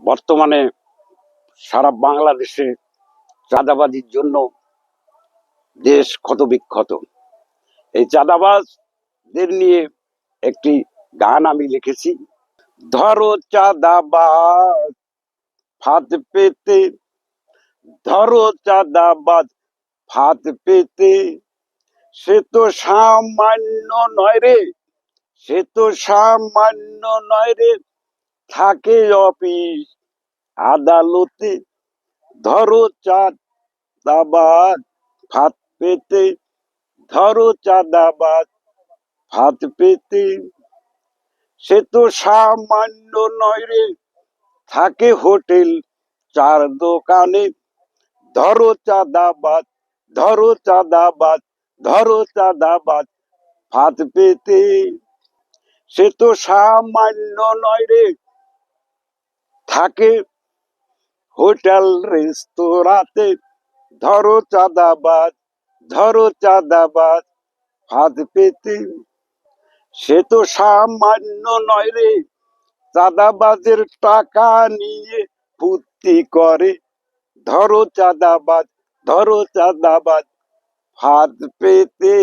বর্তমানে সারা বাংলাদেশে চাঁদাবাজির জন্য দেশ ক্ষত বিক্ষত। এই চাঁদাবাজদের নিয়ে একটি গান আমি লিখেছি। ধরো চাঁদাবাজ ফাঁদ পেতে, ধরো চাঁদাবাজ ফাঁদ পেতে, সে তো সামান্য নয় রে, সে তো সামান্য নয় রে, থাকে অফিস আদালতে। ধরো চাঁদাবাজ ফাঁদ পেতে, ধরো চাঁদাবাজ ফাঁদ পেতে, সে তো সামান্য নয় রে, থাকে হোটেল চার দোকানে। ধরো চাঁদাবাজ, ধরো চাঁদাবাজ, ধরো চাঁদাবাজ ফাঁদ পেতে, সে তো সামান্য নয় রে, থাকে হোটেল রেস্তোরাঁতে। ধরো চাঁদাবাজ, ধরো চাঁদাবাজ ফাঁদ পেতে, সে তো সামান্য নয় রে, চাঁদাবাজের টাকা নিয়ে ফুর্তি করে। ধরো চাঁদাবাজ, ধরো চাঁদাবাজ ফাঁদ পেতে।